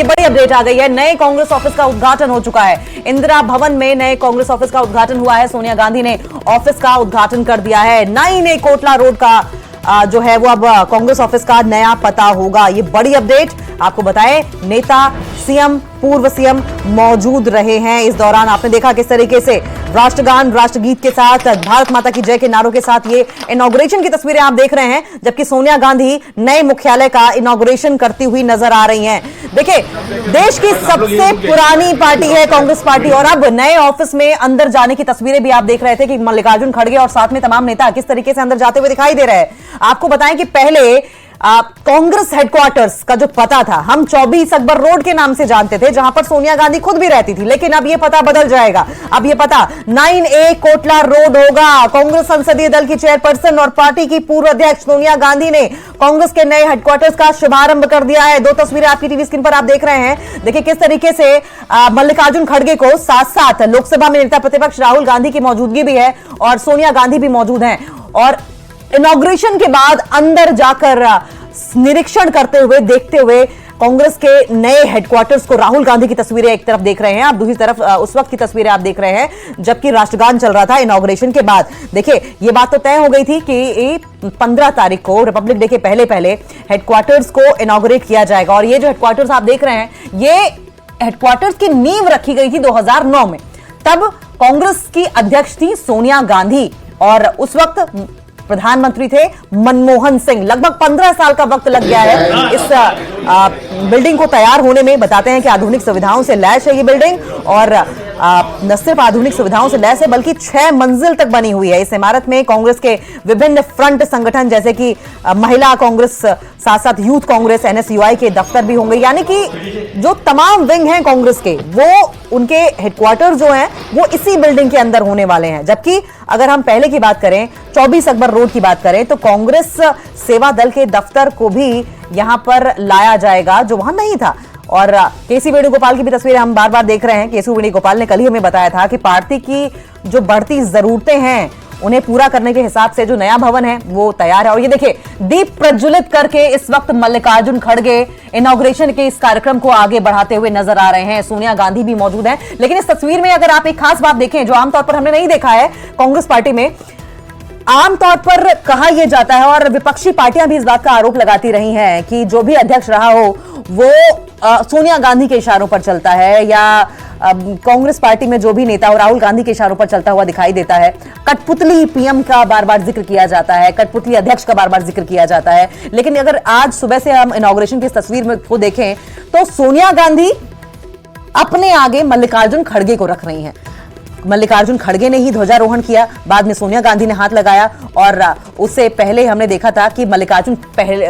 देखिए बड़ी अपडेट आ गई है। नए कांग्रेस ऑफिस का उद्घाटन हो चुका है। इंदिरा भवन में नए कांग्रेस ऑफिस का उद्घाटन हुआ है। सोनिया गांधी ने ऑफिस का उद्घाटन कर दिया है। 9A कोटला रोड का जो है वो अब कांग्रेस ऑफिस का नया पता होगा। ये बड़ी अपडेट आपको बताएं, नेता सीएम पूर्व सीएम मौजूद रहे हैं। इस दौरान आपने देखा किस तरीके से राष्ट्रगान राष्ट्रगीत के साथ भारत माता की जय के नारों के साथ ये इनॉग्रेशन की तस्वीरें आप देख रहे हैं, जबकि सोनिया गांधी नए मुख्यालय का इनॉग्रेशन करती हुई नजर आ रही हैं। देखिए देश की सबसे पुरानी पार्टी है कांग्रेस पार्टी, और अब नए ऑफिस में अंदर जाने की तस्वीरें भी आप देख रहे थे कि मल्लिकार्जुन खड़गे और साथ में तमाम नेता किस तरीके से अंदर जाते हुए दिखाई दे रहे हैं। आपको बताएं कि पहले कांग्रेस हेडक्वार्टर्स का जो पता था हम 24 अकबर रोड के नाम से जानते थे, जहां पर सोनिया गांधी खुद भी रहती थी, लेकिन अब यह पता बदल जाएगा। अब यह पता 9A कोटला रोड होगा। कांग्रेस संसदीय दल की चेयरपर्सन और पार्टी की पूर्व अध्यक्ष सोनिया गांधी ने कांग्रेस के नए हेडक्वार्टर्स का शुभारंभ कर दिया है। दो तस्वीरें आपकी टीवी स्क्रीन पर आप देख रहे हैं। देखिए किस तरीके से मल्लिकार्जुन खड़गे को साथ साथ लोकसभा में नेता प्रतिपक्ष राहुल गांधी की मौजूदगी भी है और सोनिया गांधी भी मौजूद हैं, और इनॉग्रेशन के बाद अंदर जाकर निरीक्षण करते हुए देखते हुए कांग्रेस के नए हेडक्वार्टर्स को राहुल गांधी की तस्वीरें एक तरफ देख रहे हैं, आप दूसरी तरफ उस वक्त की तस्वीरें आप देख रहे हैं जबकि राष्ट्रगान चल रहा था इनॉग्रेशन के बाद। देखिए ये बात तो तय हो गई थी कि 15 तारीख को रिपब्लिक डे के पहले पहले हेडक्वार्टर्स को इनॉग्रेट किया जाएगा। और ये जो हेडक्वार्टर्स आप देख रहे हैं, ये हेडक्वार्टर्स की नींव रखी गई थी 2009 में। तब कांग्रेस की अध्यक्ष थी सोनिया गांधी और उस वक्त प्रधानमंत्री थे मनमोहन सिंह। लगभग 15 साल का वक्त लग गया है इस बिल्डिंग को तैयार होने में। बताते हैं कि आधुनिक सुविधाओं से लैस है ये बिल्डिंग, और न सिर्फ आधुनिक सुविधाओं से लैस है बल्कि 6 मंजिल तक बनी हुई है। इस इमारत में कांग्रेस के विभिन्न फ्रंट संगठन जैसे कि महिला कांग्रेस, साथ साथ यूथ कांग्रेस, NSUI के दफ्तर भी होंगे, यानी कि जो तमाम विंग हैं कांग्रेस के, वो उनके हेडक्वार्टर जो हैं वो इसी बिल्डिंग के अंदर होने वाले हैं। जबकि अगर हम पहले की बात करें, 24 अकबर रोड की बात करें, तो कांग्रेस सेवा दल के दफ्तर को भी यहां पर लाया जाएगा जो वहां नहीं था। और केसी वेणुगोपाल की भी तस्वीरें हम बार बार देख रहे हैं। केसी वेणुगोपाल ने कल ही हमें बताया था कि पार्टी की जो बढ़ती जरूरतें हैं उन्हें पूरा करने के हिसाब से जो नया भवन है वो तैयार है। और ये देखिए दीप प्रज्वलित करके इस वक्त मल्लिकार्जुन खड़गे इनॉग्रेशन के इस कार्यक्रम को आगे बढ़ाते हुए नजर आ रहे हैं। सोनिया गांधी भी मौजूद हैं, लेकिन इस तस्वीर में अगर आप एक खास बात देखें जो आमतौर पर हमने नहीं देखा है कांग्रेस पार्टी में, आमतौर पर कहा यह जाता है और विपक्षी पार्टियां भी इस बात का आरोप लगाती रही हैं कि जो भी अध्यक्ष रहा हो वो सोनिया गांधी के इशारों पर चलता है, या कांग्रेस पार्टी में जो भी नेता हो राहुल गांधी के इशारों पर चलता हुआ दिखाई देता है। कठपुतली पीएम का बार बार जिक्र किया जाता है, कठपुतली अध्यक्ष का बार बार जिक्र किया जाता है। लेकिन अगर आज सुबह से हम इनॉग्रेशन की इस तस्वीर में को देखें तो सोनिया गांधी अपने आगे मल्लिकार्जुन खड़गे को रख रही हैं। मल्लिकार्जुन खड़गे ने ही ध्वजारोहण किया, बाद में सोनिया गांधी ने हाथ लगाया, और उससे पहले हमने देखा था कि मल्लिकार्जुन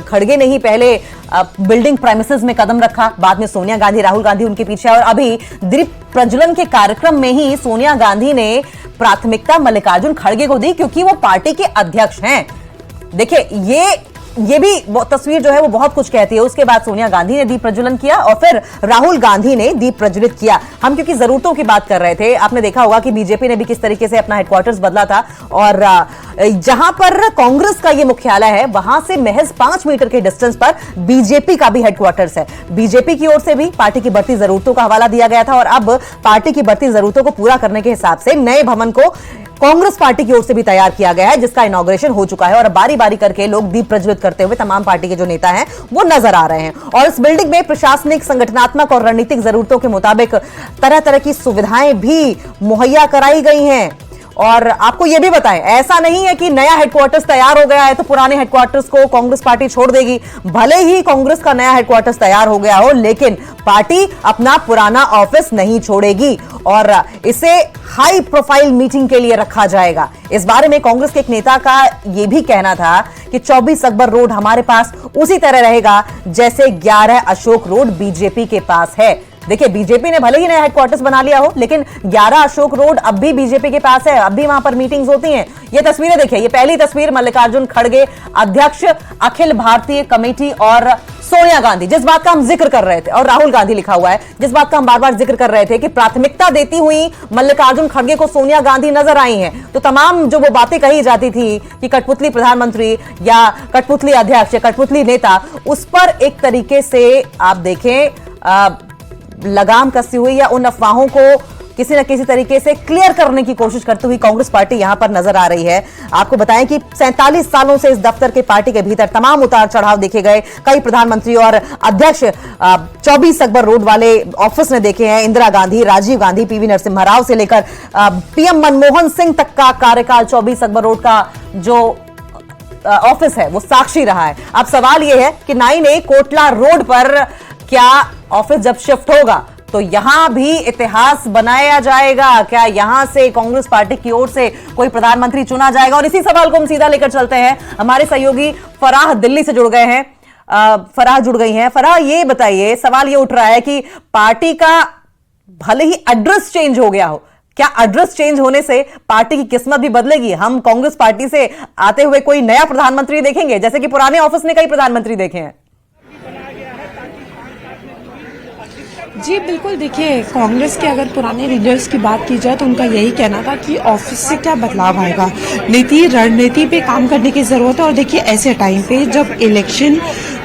खड़गे ने ही पहले बिल्डिंग प्रेमिसेस में कदम रखा, बाद में सोनिया गांधी, राहुल गांधी उनके पीछे, और अभी दीप प्रज्वलन के कार्यक्रम में ही सोनिया गांधी ने प्राथमिकता मल्लिकार्जुन खड़गे को दी क्योंकि वो पार्टी के अध्यक्ष हैं। देखिए ये भी तस्वीर जो है वो बहुत कुछ कहती है। उसके बाद सोनिया गांधी ने दीप प्रज्वलन किया और फिर राहुल गांधी ने दीप प्रज्वलित किया। हम क्योंकि जरूरतों की बात कर रहे थे, आपने देखा होगा कि बीजेपी ने भी किस तरीके से अपना हेडक्वार्टर्स बदला था, और जहां पर कांग्रेस का ये मुख्यालय है वहां से महज 5 मीटर के डिस्टेंस पर बीजेपी का भी हेडक्वार्टर्स है। बीजेपी की ओर से भी पार्टी की बढ़ती जरूरतों का हवाला दिया गया था, और अब पार्टी की बढ़ती जरूरतों को पूरा करने के हिसाब से नए भवन को कांग्रेस पार्टी की ओर से भी तैयार किया गया है, जिसका इनॉग्रेशन हो चुका है। और बारी बारी करके लोग दीप प्रज्वलित करते हुए तमाम पार्टी के जो नेता हैं वो नजर आ रहे हैं। और इस बिल्डिंग में प्रशासनिक, संगठनात्मक और रणनीतिक जरूरतों के मुताबिक तरह तरह की सुविधाएं भी मुहैया कराई गई हैं। और आपको यह भी बताएं, ऐसा नहीं है कि नया हेडक्वार्टर्स तैयार हो गया है तो पुराने हेडक्वार्टर्स को कांग्रेस पार्टी छोड़ देगी। भले ही कांग्रेस का नया हेडक्वार्टर्स तैयार हो गया हो, लेकिन पार्टी अपना पुराना ऑफिस नहीं छोड़ेगी और इसे हाई प्रोफाइल मीटिंग के लिए रखा जाएगा। इस बारे में कांग्रेस के एक नेता का यह भी कहना था कि 24 अकबर रोड हमारे पास उसी तरह रहेगा जैसे 11 अशोक रोड बीजेपी के पास है। देखिए बीजेपी ने भले ही नया हेडक्वार्टर्स बना लिया हो, लेकिन 11 अशोक रोड अब भी बीजेपी के पास है, अब भी वहां पर मीटिंग्स होती हैं। ये तस्वीरें देखिए, ये पहली तस्वीर मल्लिकार्जुन खड़गे अध्यक्ष अखिल भारतीय कमेटी और सोनिया गांधी, जिस बात का हम जिक्र कर रहे थे, और राहुल गांधी लिखा हुआ है, जिस बात का हम बार बार जिक्र कर रहे थे कि प्राथमिकता देती हुई मल्लिकार्जुन खड़गे को सोनिया गांधी नजर आई हैं। तो तमाम जो वो बातें कही जाती थी कि कठपुतली प्रधानमंत्री या कठपुतली अध्यक्ष या कठपुतली नेता, उस पर एक तरीके से आप देखें लगाम कसती हुई या उन अफवाहों को किसी न किसी तरीके से क्लियर करने की कोशिश करती हुई कांग्रेस पार्टी यहां पर नजर आ रही है। आपको बताएं कि 47 सालों से इस दफ्तर के पार्टी के भीतर तमाम उतार चढ़ाव देखे गए। कई प्रधानमंत्री और अध्यक्ष 24 अकबर रोड वाले ऑफिस ने देखे हैं। इंदिरा गांधी, राजीव गांधी, पीवी नरसिम्हा राव से लेकर पीएम मनमोहन सिंह तक का कार्यकाल 24 अकबर रोड का जो ऑफिस है वो साक्षी रहा है। अब सवाल यह है कि 9A कोटला रोड पर क्या ऑफिस जब शिफ्ट होगा तो यहां भी इतिहास बनाया जाएगा? क्या यहां से कांग्रेस पार्टी की ओर से कोई प्रधानमंत्री चुना जाएगा? और इसी सवाल को हम सीधा लेकर चलते हैं। हमारे सहयोगी फराह दिल्ली से जुड़ गए हैं। फराह जुड़ गई हैं। फराह, ये बताइए, सवाल ये उठ रहा है कि पार्टी का भले ही एड्रेस चेंज हो गया हो, क्या एड्रेस चेंज होने से पार्टी की किस्मत भी बदलेगी? हम कांग्रेस पार्टी से आते हुए कोई नया प्रधानमंत्री देखेंगे, जैसे कि पुराने ऑफिस ने कई प्रधानमंत्री देखे हैं? जी बिल्कुल, देखिए कांग्रेस के अगर पुराने लीडर्स की बात की जाए तो उनका यही कहना था कि ऑफिस से क्या बदलाव आएगा, नीति रणनीति पे काम करने की जरूरत है। और देखिए ऐसे टाइम पे जब इलेक्शन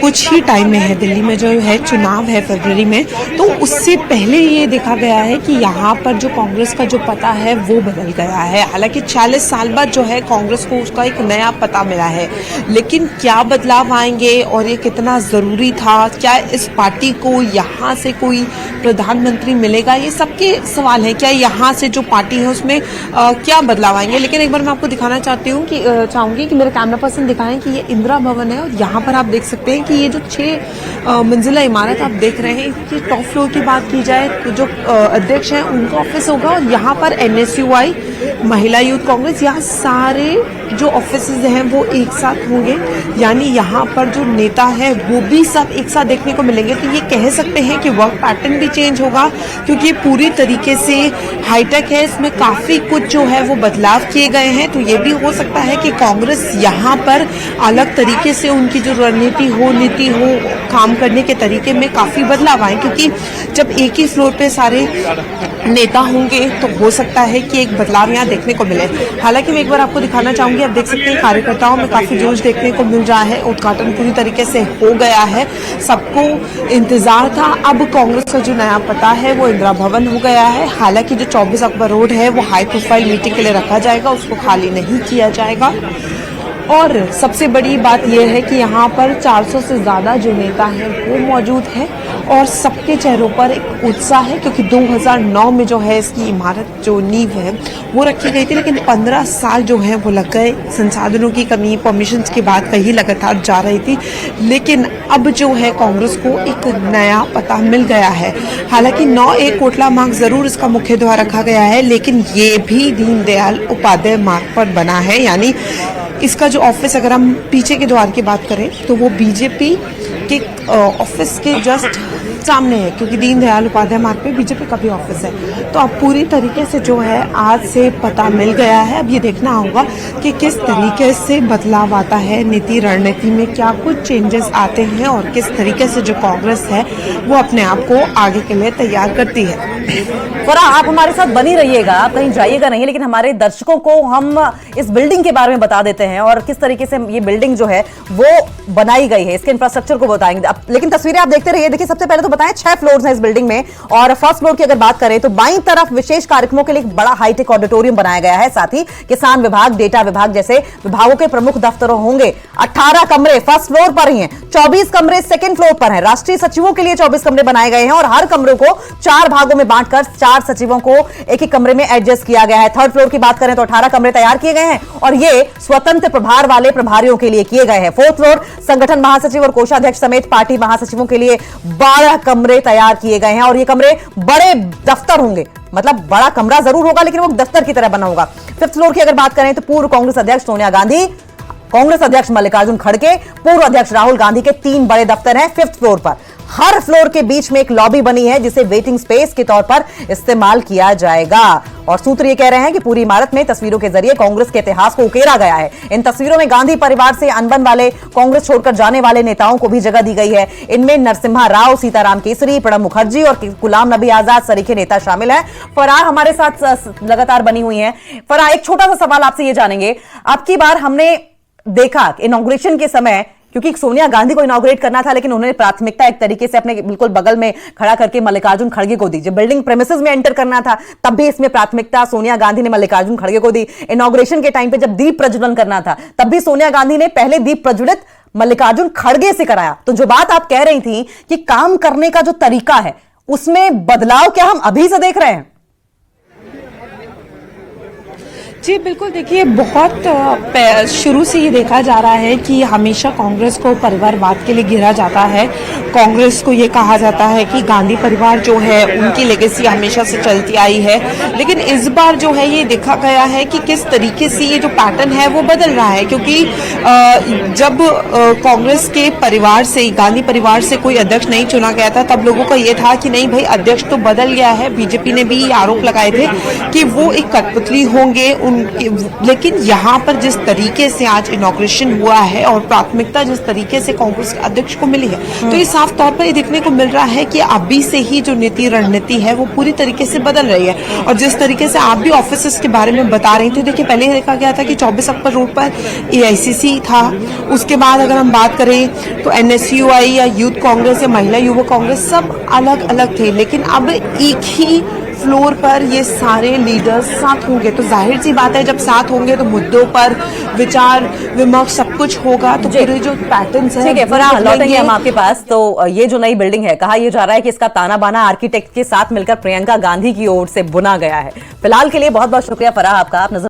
कुछ ही टाइम में है, दिल्ली में जो है चुनाव है फरवरी में, तो उससे पहले ये देखा गया है कि यहाँ पर जो कांग्रेस का जो पता है वो बदल गया है। हालांकि 40 साल बाद जो है कांग्रेस को उसका एक नया पता मिला है, लेकिन क्या बदलाव आएंगे और ये कितना जरूरी था, क्या इस पार्टी को यहाँ से कोई प्रधानमंत्री मिलेगा, ये सबके सवाल है। क्या यहाँ से जो पार्टी है उसमें क्या बदलाव आएंगे? लेकिन एक बार मैं आपको दिखाना चाहूंगी कि मेरे कैमरा पर्सन दिखाएं कि ये इंदिरा भवन है और यहाँ पर आप देख सकते हैं कि ये जो 6 मंजिला इमारत आप देख रहे हैं, इसकी टॉप फ्लोर की बात की जाए तो जो अध्यक्ष हैं उनका ऑफिस होगा और यहाँ पर NSUI, महिला यूथ कांग्रेस, यहाँ सारे जो ऑफिसेज हैं वो एक साथ होंगे। यानी यहाँ पर जो नेता है वो भी सब एक साथ देखने को मिलेंगे। तो ये कह सकते हैं कि वर्क पैटर्न भी चेंज होगा, क्योंकि पूरी तरीके से हाईटेक है, इसमें काफी कुछ जो है वो बदलाव किए गए हैं। तो ये भी हो सकता है कि कांग्रेस यहाँ पर अलग तरीके से उनकी जो रणनीति हो, नीति हो, काम करने के तरीके में काफी बदलाव आए, क्योंकि जब एक ही फ्लोर पे सारे नेता होंगे तो हो सकता है कि एक बदलाव यहाँ देखने को मिले। हालांकि मैं एक बार आपको दिखाना चाहूंगी, आप देख सकते हैं कार्यकर्ताओं में काफी जोश देखने को मिल रहा है। उद्घाटन पूरी तरीके से हो गया है, सबको इंतजार था। अब कांग्रेस का जो नया पता है वो इंदिरा भवन हो गया है। हालांकि जो 24 अकबर रोड है वो हाई प्रोफाइल मीटिंग के लिए रखा जाएगा, उसको खाली नहीं किया जाएगा। और सबसे बड़ी बात यह है कि यहाँ पर 400 से ज़्यादा जो नेता हैं वो मौजूद हैं और सबके चेहरों पर एक उत्साह है, क्योंकि 2009 में जो है इसकी इमारत जो नींव है वो रखी गई थी, लेकिन 15 साल जो है वो लग गए। संसाधनों की कमी, परमिशंस की बात कहीं लगातार जा रही थी, लेकिन अब जो है कांग्रेस को एक नया पता मिल गया है। हालांकि 9A कोटला मार्ग जरूर इसका मुख्य द्वार रखा गया है, लेकिन ये भी दीनदयाल उपाध्याय मार्ग पर बना है। यानी इसका जो ऑफिस, अगर हम पीछे के द्वार की बात करें तो वो बीजेपी के ऑफिस के जस्ट सामने है, क्योंकि दीनदयाल उपाध्याय मार्ग पे बीजेपी का भी ऑफिस है। तो अब पूरी तरीके से जो है आज से पता मिल गया है। अब ये देखना होगा कि किस तरीके से बदलाव आता है, नीति रणनीति में क्या कुछ चेंजेस आते हैं और किस तरीके से जो कांग्रेस है वो अपने आप को आगे के लिए तैयार करती है। फराह, आप हमारे साथ बनी रहिएगा, आप कहीं जाइएगा नहीं, लेकिन हमारे दर्शकों को हम इस बिल्डिंग के बारे में बता देते हैं और किस तरीके से ये बिल्डिंग जो है वो बनाई गई है, इसके इंफ्रास्ट्रक्चर को बताएंगे। लेकिन तस्वीरें आप देखते रहिए। देखिए, सबसे पहले तो बताएं 6 फ्लोर्स हैं इस बिल्डिंग में, और फर्स्ट फ्लोर की अगर बात करें तो बाईं तरफ विशेष कार्यक्रमों के लिए एक बड़ा हाईटेक ऑडिटोरियम बनाया गया है। साथ ही किसान विभाग, डेटा विभाग जैसे विभागों के प्रमुख दफ्तर होंगे। 18 कमरे फर्स्ट फ्लोर पर ही हैं, 24 कमरे सेकंड फ्लोर पर हैं। राष्ट्रीय सचिवों के लिए 24 कमरे बनाए गए हैं और हर कमरे को 4 भागों में बांटकर 4 सचिवों को एक कमरे में एडजस्ट किया गया है। थर्ड फ्लोर की बात करें तो 18 कमरे तैयार किए गए हैं और ये स्वतंत्र प्रभार वाले प्रभारियों के लिए किए गए हैं। फोर्थ फ्लोर संगठन महासचिव और कोषाध्यक्ष समेत पार्टी महासचिवों के लिए 12 कमरे तैयार किए गए हैं और ये कमरे बड़े दफ्तर होंगे, मतलब बड़ा कमरा जरूर होगा लेकिन वो दफ्तर की तरह बना होगा। फिफ्थ फ्लोर की अगर बात करें तो पूर्व कांग्रेस अध्यक्ष सोनिया गांधी, कांग्रेस अध्यक्ष मल्लिकार्जुन खड़गे, पूर्व अध्यक्ष राहुल गांधी के 3 बड़े दफ्तर हैं फिफ्थ फ्लोर पर। हर फ्लोर के बीच में एक लॉबी बनी है जिसे वेटिंग स्पेस के तौर पर इस्तेमाल किया जाएगा। और सूत्र ये कह रहे हैं कि पूरी इमारत में तस्वीरों के जरिए कांग्रेस के इतिहास को उकेरा गया है। इन तस्वीरों में गांधी परिवार से अनबन वाले, कांग्रेस छोड़कर जाने वाले नेताओं को भी जगह दी गई है। इनमें नरसिम्हा राव, सीताराम केसरी, प्रणब मुखर्जी और गुलाम नबी आजाद सरीखे नेता शामिल हैं। फराह हमारे साथ लगातार बनी हुई है। फराह, एक छोटा सा सवाल आपसे ये जानेंगे, आपकी बार हमने देखा इनॉग्रेशन के समय, क्योंकि सोनिया गांधी को इनॉग्रेट करना था, लेकिन उन्होंने प्राथमिकता एक तरीके से अपने बिल्कुल बगल में खड़ा करके मल्लिकार्जुन खड़गे को दी। जब बिल्डिंग प्रेमिसेस में एंटर करना था तब भी इसमें प्राथमिकता सोनिया गांधी ने मल्लिकार्जुन खड़गे को दी। इनॉग्रेशन के टाइम पे जब दीप प्रज्वलन करना था तब भी सोनिया गांधी ने पहले दीप प्रज्वलित मल्लिकार्जुन खड़गे से कराया। तो जो बात आप कह रही थी कि काम करने का जो तरीका है उसमें बदलाव क्या हम अभी से देख रहे हैं? जी बिल्कुल, देखिए बहुत शुरू से ही देखा जा रहा है कि हमेशा कांग्रेस को परिवारवाद के लिए घेरा जाता है। कांग्रेस को ये कहा जाता है कि गांधी परिवार जो है उनकी लेगेसी हमेशा से चलती आई है, लेकिन इस बार जो है ये देखा गया है कि किस तरीके से ये जो पैटर्न है वो बदल रहा है। क्योंकि जब कांग्रेस के परिवार से, गांधी परिवार से कोई अध्यक्ष नहीं चुना गया था तब लोगों का ये था कि नहीं भाई अध्यक्ष तो बदल गया है। बीजेपी ने भी आरोप लगाए थे कि वो एक कठपुतली होंगे लेकिन यहाँ पर जिस तरीके से आज इनॉग्रेशन हुआ है और प्राथमिकता जिस तरीके से कांग्रेस के अध्यक्ष को मिली है, तो ये साफ तौर पर ये देखने को मिल रहा है कि अभी से ही जो नीति रणनीति है वो पूरी तरीके से बदल रही है। और जिस तरीके से आप भी ऑफिस के बारे में बता रहे थे, देखिए पहले देखा गया था कि 24 अक्टूबर रोड पर AICC था, उसके बाद अगर हम बात करें तो NSUI या यूथ कांग्रेस या महिला युवक कांग्रेस सब अलग अलग थे, लेकिन अब एक ही फ्लोर पर ये सारे लीडर्स साथ होंगे। तो जाहिर सी बात है जब साथ होंगे तो मुद्दों पर विचार विमर्श सब कुछ होगा। तो पूरे जो पैटर्न्स हैं, ठीक है फराह, लौटेंगे हम आपके पास। तो ये जो नई बिल्डिंग है, कहा यह जा रहा है कि इसका ताना बाना आर्किटेक्ट के साथ मिलकर प्रियंका गांधी की ओर से बुना गया है। फिलहाल के लिए बहुत बहुत शुक्रिया फराह आपका। आप नजर